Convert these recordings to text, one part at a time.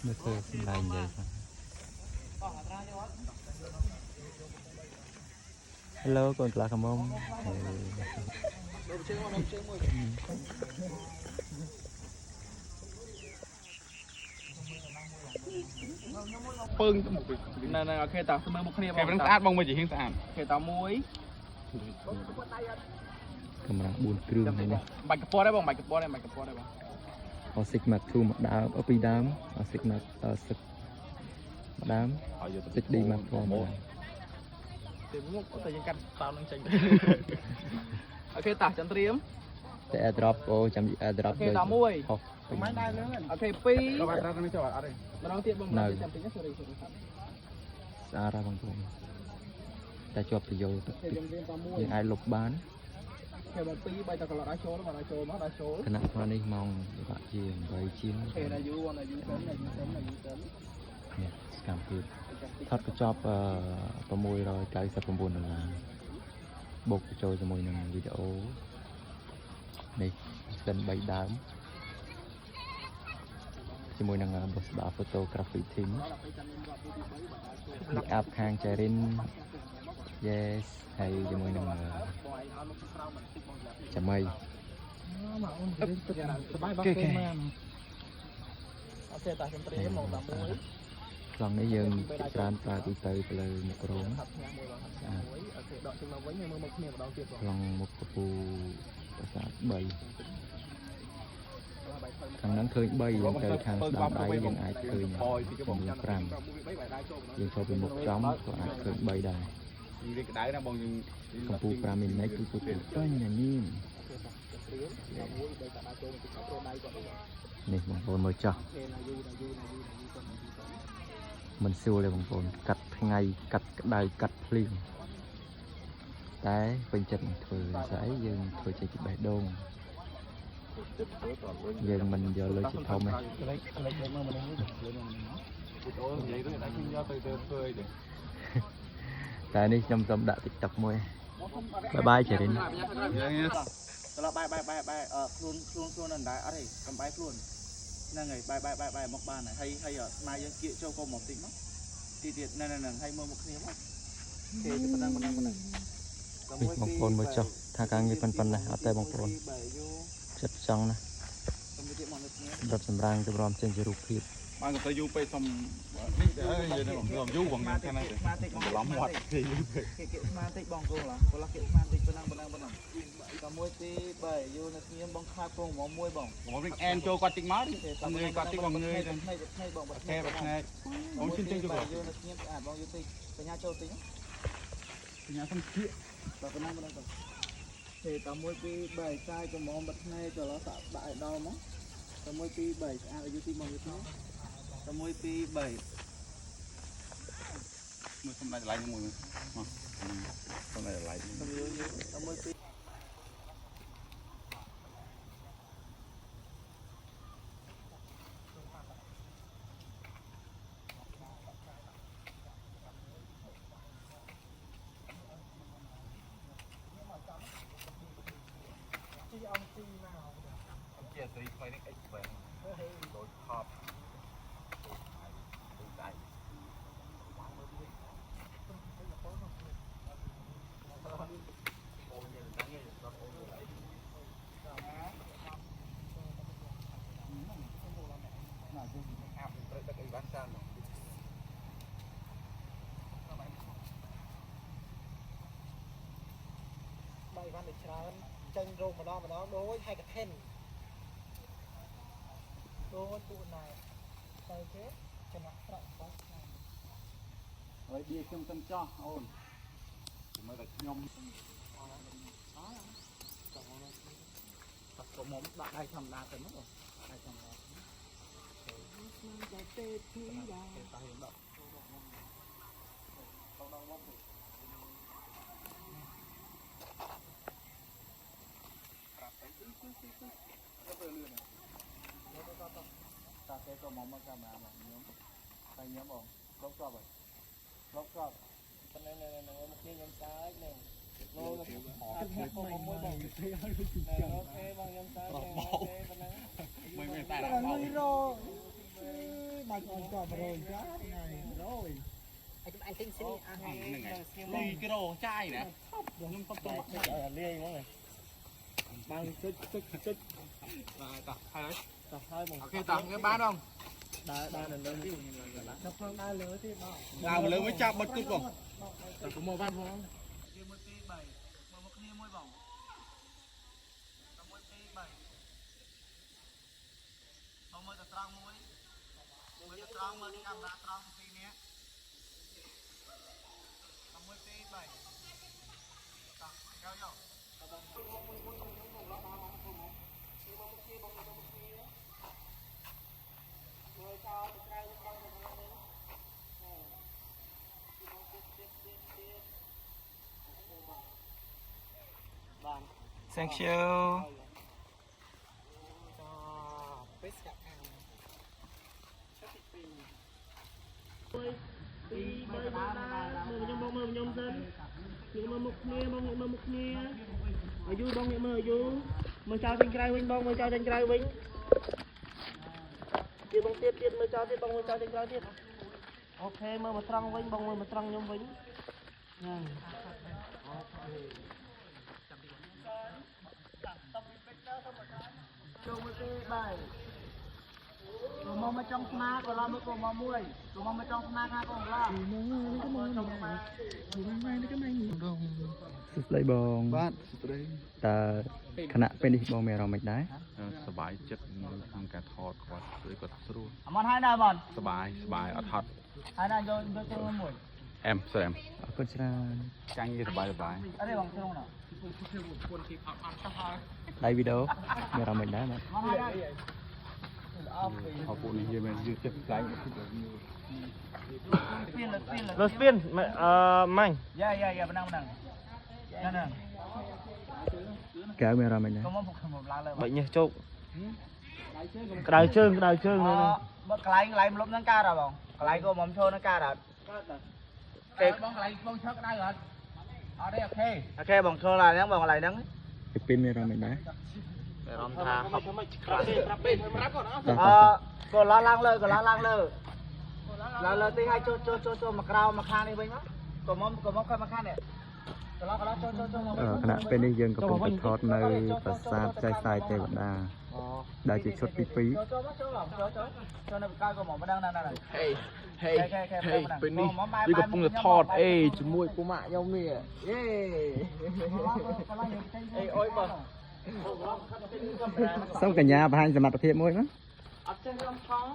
ไม่เคยเป็นไรใหญ่ครับ Hello កូនក្លាខំមុំពើងនៅអូខេតាស្មើមុខគ្នាបងគេស្អាតបងមើលជាហៀងស្អាតអូខេតាមួយកាមេរ៉ា4គ្រឿងនេះបាច់កពតដែរបងបាច់កពតដែរបាច់កពតដែរបងអស់ Sigma 2 មកដើមពីដើមអស់ Sigma 10មកដើម 6D មកព្រមទៅមុខតែយើងកាត់តាមនឹងចេញអូខេតាចាំត្រៀមតែ airdrop អូចាំ airdrop អូខេតាមួយមិនដែរលឿនអូខេ2បាទត្រូវទៅចូលអត់ទេម្ដងទៀតបងម្ដងទៀតចាំតិចណា sorry ស្អាតហើយបងប្អូនតែជាប់ប្រយោជន៍ទឹកយើងអាចលុបបានគេបង2បាយតកន្លត់អាចចូលមកអាចចូលមកអាចចូលគណៈថ្ងៃនេះម៉ោងបាក់ជា8ជាងគេណាយូបងណាយូសិនណាយូសិនណាយូសិននេះស្កាំទៀតថតកញ្ចប់$699បូកបញ្ចូលជាមួយនឹងវីដេអូនេះសិន3ដើមជាមួយនឹង Bosda Photography Team នេះអាប់ខាង Cherin Yes ហើយជាមួយនឹងចាំៃសบายបងគេមែនអូខេតាខ្ញុំត្រៀមមក11ខ្លងនេះយើងច្រើនប្រើទូទៅទៅលើមីក្រូអូខេដកចេញមកវិញមើលមុខគ្នាម្ដងទៀតបងខ្លងមុខកពូប្រាសាទ3ខាងហ្នឹងឃើញ3យើងទៅខាងស្ដាំដៃយើងអាចឃើញ5យើងចូលពីមុខចំក៏អាចឃើញ3ដែរវាក្តៅណាបងយើងកម្ពស់5មីលីម៉ែត្រគឺទូទៅពេញញញីមនេះបងប្អូនមើលចោះមិនស្រួលទេបងប្អូនកាត់ថ្ងៃកាត់ក្តៅកាត់ភ្លៀងតែពេញចិត្តនឹងធ្វើស្អីយើងធ្វើចេះជាបេះដូងយើងមិនយកលុយជាធំទេតែនេះខ្ញុំសូមដាក់ TikTok មួយបាយចេរិនត្រឡប់បាយខ្លួននឹងដែរអត់ទេកំបាយខ្លួនហ្នឹងហើយបាយមកបានហើយស្មាយើងគៀកចូលកុំមកតិចមកទៀតហ្នឹងហើយមើលមកគ្នាមកគេប៉ុណ្ណឹងបងប្អូនមើលចុះថាការងារប៉ុណ្ណេះអត់ទេបងប្អូនចិត្តចង់ណាសម្រាប់សម្រាំងទៅរំចេញជារូបភាពបានទៅយូរពេកសុំនេះទៅយូរបងខាងណាទេច្រឡំមាត់គេយូរពេកគេស្មានតិចបងកូនឡាកូនឡាគេស្មានតិចប៉ុណ្ណឹងតែ1 2 3យូរនៅស្ងៀមបងខាតពង1បងបងវិញអែនចូលគាត់តិចមកងើយគាត់តិចបងងើយទៅថ្ងៃបងបាត់ថ្ងៃបងជិះចេញចូលយូរនៅស្ងៀមស្អាតបងយូរតិចបញ្ញាចូលតិចបញ្ញាសំគៀកដល់ប៉ុណ្ណឹងទៅទេតែ1 2 3ចាយកំងបាត់ថ្ងៃចូលសាក់ដាក់ឲ្យដល់មកតែ1 2 3ស្អាតយូរតិចបងយូរតិចតែ1 2 3មើលសំដៅឡៃមួយមកសំដៅឡៃតែ1 2ជាស្រីថ្មីនេះ X7 ដូច top បាយវ៉ាន់ច្រើនចេញរោគម្ដងដូចហើយកថិនដូចពួកណែទៅគេចំណាក់ប្រាក់បងហើយបៀខ្ញុំទៅចោះអូនមើលតែខ្ញុំតែក៏មកដាក់ដៃធម្មតាទៅមកដៃធម្មតាតែទេទីដែរតែដាក់ដល់មកតាគេក៏មកមកកាមេរ៉ាមកខ្ញុំតែខ្ញុំបងលោកស្បហើយលោកស្បប៉ុន្តែនៅមកខ្ញុំស្អាតនឹងលោកខ្ញុំស្អាតមួយបងអូខេបងខ្ញុំស្ đi rồi bài còn còn rồi chứ này rồi anh tính xin lì cái đồ chai nè nhưng không tôi liền mọi người bằng chút rồi tập hai đấy tập hai một ok tập cái bán không đá lần đơn đi tập phương đá lứa thì bảo đào lớn mới chạm bật cút không tập có màu văn không Dia mesti baik. Mau kena moi bang. Kamu mesti baik. Bang moi terang moi. Moi terang moi di kamera terang pi ni. Kamu mesti baik. Tak, kau yo. Thank you. Nhôm dân những mà một nghe bông một nghe ở dưới bông những mà ở dưới mà cho trên cây vinh bông mà cho trên cây vinh tiếp bông tiếp mà cho tiếp bông mà cho trên cây tiếp ok mà một trăng vinh bông mà trăng nhôm vinh nha cho một cái bài tụi mong mà trong na còn lo mới còn mong muối tụi mong mà trong na ha còn lo Sụp lấy bông បាទស្ដី tờ khả năng bên đi bông mèo mình đấy សบายចិត្តក្នុងការថតគាត់គឺគាត់ស្រួល món hai nào món សบายអត់ថត់ hai nào vô vô cho muối អែមសែម ở con tra ចាញ់វាសบาย ở đây bằng không nào đây video mèo mình đấy mà món hai đây ខោពួកនេះយើងមិនយឺតចិត្តខ្លាំង lột spin mày dạ benang benang kéo mèo mình đấy có món phục một láเลยbệnh nhỉ chụp cái đài trơn này bớt cái lại lúc nó ca rồi bông cái lại cô mắm xô nó ca rồi bông cái lại bông xô cái đây rồi ở đây ok bông xô là bông lại nắng cái pin mèo mình đấy Rom tha học cô lá lang lơ là tí hai cho mà cao mà khan đi bên đó cô mong coi mà khan nàyขณะเป็นนี่ยังกับผมไปทอดในปราสาทใจทรายเทวดาได้จุดชดปี cho nên coi cô mong đang Hey ពេលនេះវាកំពុងតែថតអេជាមួយពូម៉ាក់ខ្ញុំនេះ ê ôi bờ សូមកញ្ញាបង្ហាញសមត្ថភាពមួយណា អត់ចេះរំខំ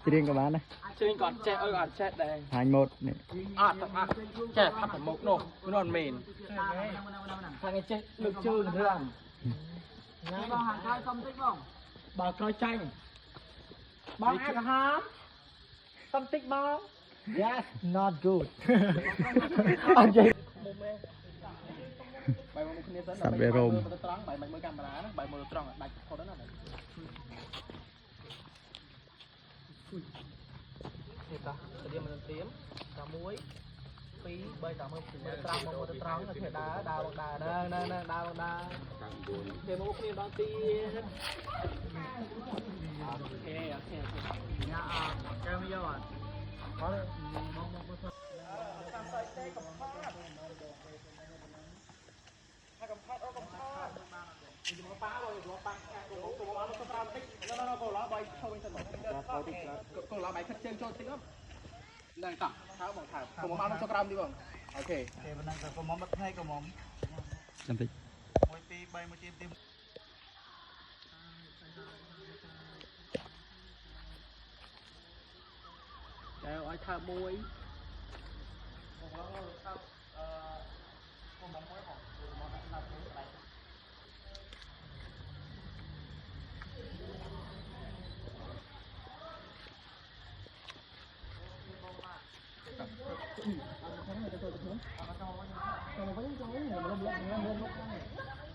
ច្រៀងក៏បានដែរ ជើញគាត់ចេះអើអត់ចេះដែរ បង្ហាញម៉ូដនេះ អត់ចេះថាប្រមុខនោះមិនអត់មែនថាគេចេះលើកជើងរឿងណាបងហាងក្រោយសុំតិចបងបើក្រោយចាញ់បងអាចហាសុំតិចបង yes not good អត់ចេះ bài mộtគ្នាសិន សត្វវារោម ទៅត្រង់បាយមើលកាមេរ៉ាណាបាយមើលត្រង់ដាច់ផុតណានេះតាស្តៀមមិនទៀមតា1 2 3តាមើលត្រង់មកទៅត្រង់ទៅដើរដើរបងដើរដើរគេមកគ្នាដល់ទីអូខេញ៉ាចាំយកអត់អត់មកតាមសាយទេកំផាត់កំផាត់អូកំផាត់យកមកប៉ាបងយកមកប៉ាទៅមកទៅតាមតិចនៅកូឡាបាយចូលវិញទៅកូឡាបាយខិតជើងចូលតិចហ្នឹងឡើងតាថាបងថាកុំមកទៅក្រោមទីបងអូខេគេប៉ុណ្ណឹងទៅកុំមកផ្នែកកុំមក ចាំតិច 1 2 3 1ទៀមទៀម ចែវឲ្យថាមួយ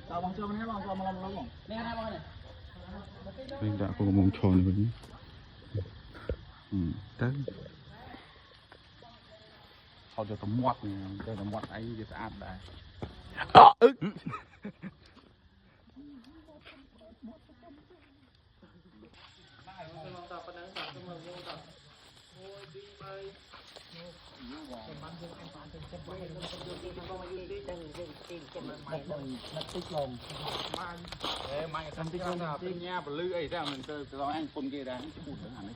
Tao bằng chưa mình hết bằng còn mà làm lâu không? Nè hai bằng này. វិញដាក់គោកំងឈរនេះវិញទៅហៅទៅមាត់ទៅមាត់អីវាស្អាតដែរ Mai xong tích ra bên nhà và lư ấy ra mình cho anh con kia đang cái bụt chẳng hạn đấy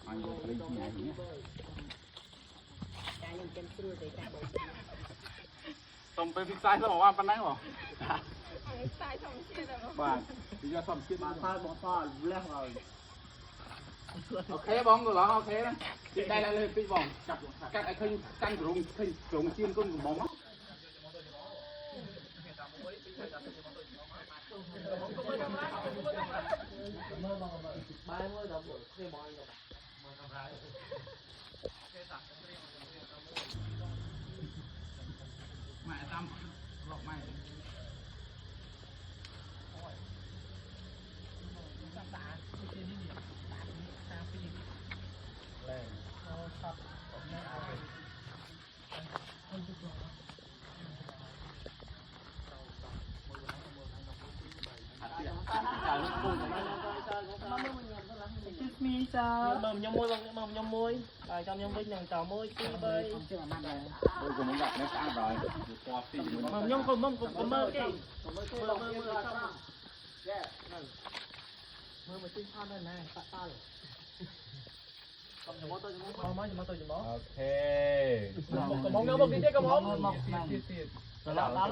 anh vô lấy nhà nhé xongไปsai xongบอกว่าปันไหนบอกบ้านดีก็ซ่อมคิดมาโอเคบองตัวหลังโอเคนะติดได้เลยพี่บองจับกัดไอ้ขึ้นกั้นกรงจิ้มก้นกับมอง mẹ tâm lọc mày mầm nhom môi rồi trong nhom vinh nàng trò môi chi bơi tôi cũng muốn gặp nó xa rồi mầm nhom không mơ cái mơ mà tin thon đây này tạ ta ok có mong đâu một cái có mong đó là lo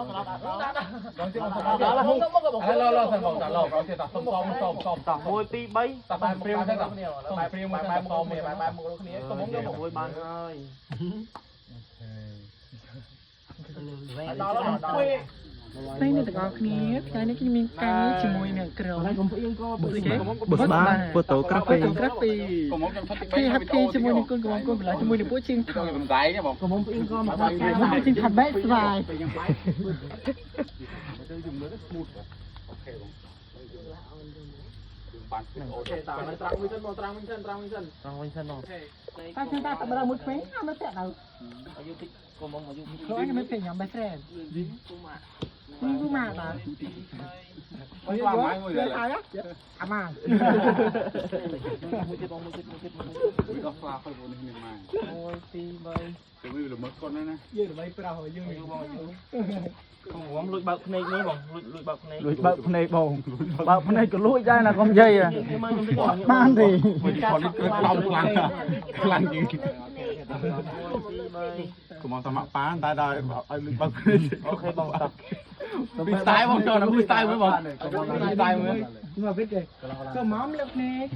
lo thành vòng trả lộc thì tập xong tập môi pi bay tập bài phim thế tập bài phim bài một bài một cái này có mong đâu một môi bàn ơi đó là quê នេះអ្នកទាំងអស់គ្នាថ្ងៃនេះខ្ញុំមានការជាមួយនឹងក្រុមបុស្បាហ្វូតូក្រាហ្វី còn muốn trong thấtគេហាត់គេជាមួយនឹងកូនកូនបន្លាជាមួយនឹងពួកជាងថត mình tay nhá bọn ក៏មកពីក៏មកដល់ជាងថតបែបស្វាយ bạn Trăng Vinh Sơn Trăng Vinh Sơn rồiតែគឺតាបើមួយពេញអត់នៅតែដល់ อายุที่ก็มองอายุที่ ព្រោះខ្ញុំមិនពេញខ្ញុំបែបត្រែននេះគឺមកតា mấy qua máy ngồi យើ đây ហើយអាម៉ា មួយទៀតបងមួយទៀត mới đọc pha phải vốn hình mà 1 2 3 cái vì là mất con đấy nè យើងដើម្បីប្រោយើង បងលួចបើកភ្នែកនេះបងលួចបើកភ្នែក លួចបើកភ្នែកបងបើកភ្នែកក៏លួចដែរណាកុំនិយាយ មើលខ្ញុំទៅ បានទេ còn cái lòng lăng gì 1 2 3 cũng mong tao mặc phá tay đời ai lụt băng អូខេបងតា bị tay bông cho nó bị tay với bọn bị tay với មកវិញទេក៏មកលើកភ្នែក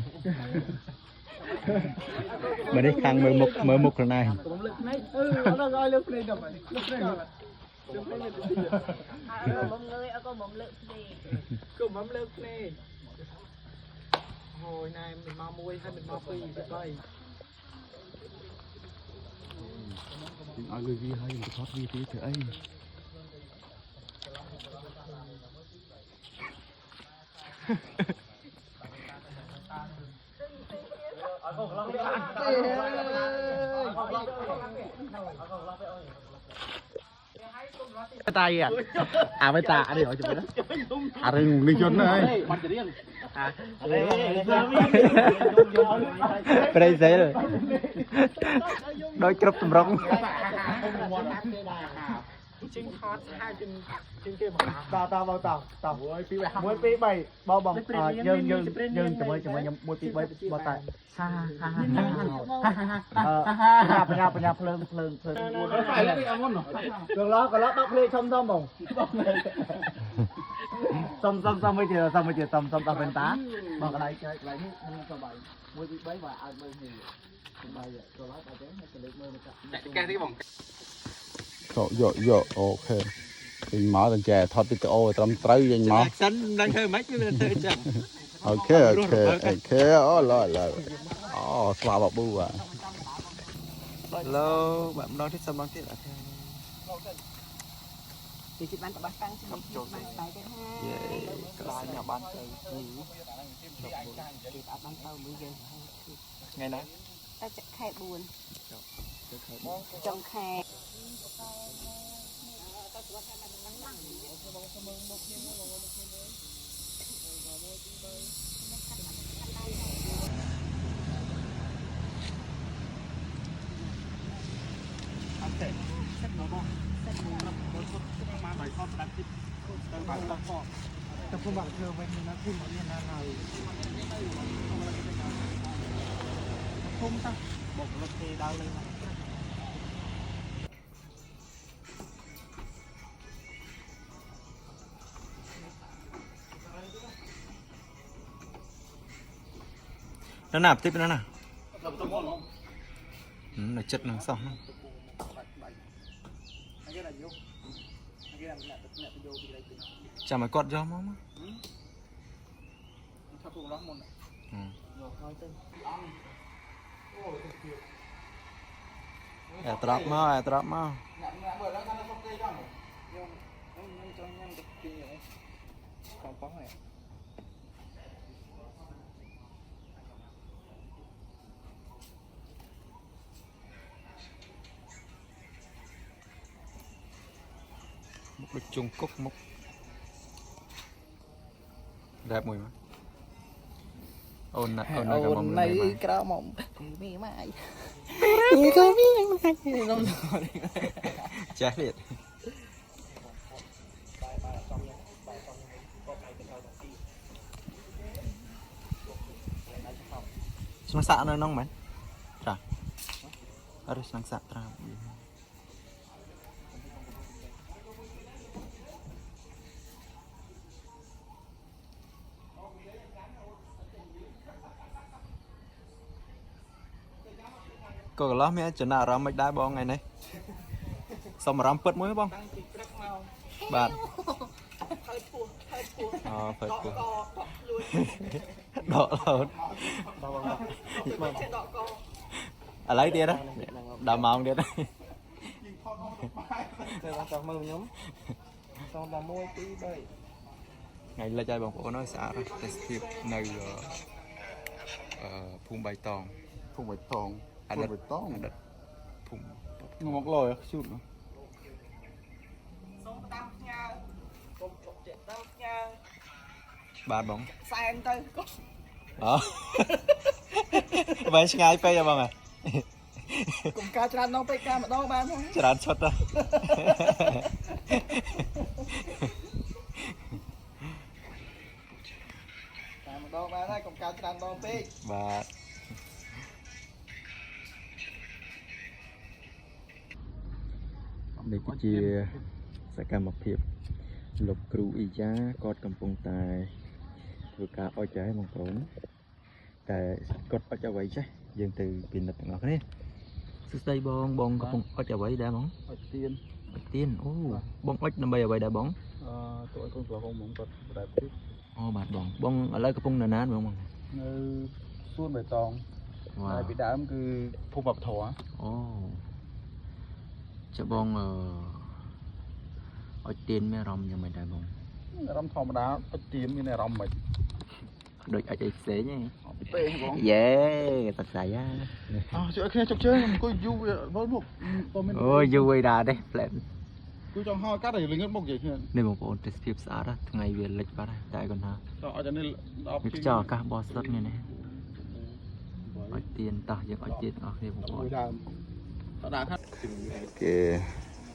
បើនេះខាងមើលមុខខ្លួនឯង ខ្ញុំលើកភ្នែកអឺអត់ដល់លើកភ្នែកដល់លើកភ្នែក một người ở có một lượng gì ក៏មកលើកភ្នែកហើយណែមិនមកមួយហើយមិនមកពីរទៅបី ai người vi hay mình thoát vi tí thì ấy tay à với ta đi hỏi chụp đó à rừng đi chôn ơi đây dễ rồi đôi chụp tầm rong ជាងថតថាជាងគេមកតបងត1 2 3 1 2 3បងបងយើងជាមួយខ្ញុំ1 2 3បងតាបញ្ញាភ្លើង phải là đi ăn ngon rồi ក៏ឡោដល់ភ្លេងធំបង សំមួយទៀតសំដល់បេនតាបងកន្លែងកន្លែងនេះខ្ញុំសបាយ1 2 3បើឲ្យមើលនេះសបាយក៏ឡោដល់តែទៅលើកមើលមក cái tí bông Dạ, ok. Thì mở tầng chè thoát video tầm tới vậy mà. xanh đang hơi mấy cái chơi chẳng Ok. Xóa bọc bu à. Hello, bạn nói thích xong đón tiếp ạ. thì chị bán bán tăng chị bán tay cái ha Cái nhà bán từ thì bán tàu mới giờ ngày nay. ta chạy khai buồn trong khai តែពុំបាក់ធ្វើវិញណាគឺមកមានណាហើយធំតាបុករត់ទេដើរលេងមក nó nạp tiếp nó nào nó chất nó xong chả mày quạt cho mắm trap mau một bịch Trung Quốc mốc đẹp mùi mà ôn này cái mông này cái mông mì mày chết liệt sang xạ nơi nông mày trả ở đây sang xạ tra có cái lót mẹ chỗ nào rắm mấy đá bóng ngày này xong mà rắm bớt muối bông bạn phải đọ lớn à lấy đi đó đào màu đi đó ngày là chơi bóng của nó xả rồi nơi phun bài tòng Ada betong. Ada phun Ngomong lo ya, shoot. បាទបង សែនទៅ អូបែរឆ្ងាយពេកហ៎បងហ៎ កុំការច្រើនដងពេកការម្ដងបានហ្នឹង ច្រើនឈុតហ៎ ការម្ដងបានហើយកុំការច្រើនដងពេក បាទនេះគឺជាសកម្មភាពលោកគ្រូអ៊ីយ៉ាគាត់កំពុងតែធ្វើការអុចហើយបងប្អូនតែគាត់អុចអ្វីចេះយើងទៅពិនិត្យទាំងអស់គ្នាសួស្ដីបងបងកំពុងអុចអ្វីដែរបង អុចទៀន អុចទៀនអូបងអុចដើម្បីអ្វីដែរបង តើកូនប្រហោងហ្មងគាត់ប្រែទៀត អូបាទបងបងឥឡូវកំពុងនៅណានបង នៅសួនបៃតងហើយពីដើមគឺភូមិវប្បធម៌ អូចុះបងអុចទៀនមានអារម្មណ៍យ៉ាងម៉េចដែរបង អារម្មណ៍ធម្មតាអុចទៀនមានអារម្មណ៍មិន ដូចអុចអីផ្សេងហ៎ ពេកបង យេតាស្អាយ ជួយគ្នាជប់ជើងអង្គុយយូរវល់មុខតមាន អូយូរឯដាទេផ្លែត គឺចង់ហៅកាត់ឲ្យលងឹតមុខនិយាយគ្នា នេះបងប្អូនទេសភាពស្អាតថ្ងៃវាលិចបាត់ហើយតែគាត់ថា តើអុចអានេះដល់ វាខ្យល់អាកាសបរិសុទ្ធនេះអុចទៀនតោះយើងអុចទៀនទាំងអស់គ្នាបងប្អូន ដើមតើដាក់ខាត់ គេ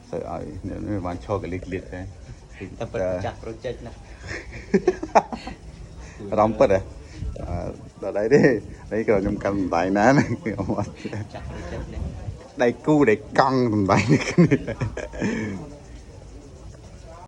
ទៅឲ្យនេះបានឈរកលិកលិកដែរ តែពិតចាស់ project ណា អារម្មណ៍ពិតហ៎ដល់ដៃទេដៃក៏ខ្ញុំកាន់ដៃណាខ្ញុំអត់ ចាស់ project នេះ ដៃគូដៃកង់ដៃនេះគ្នា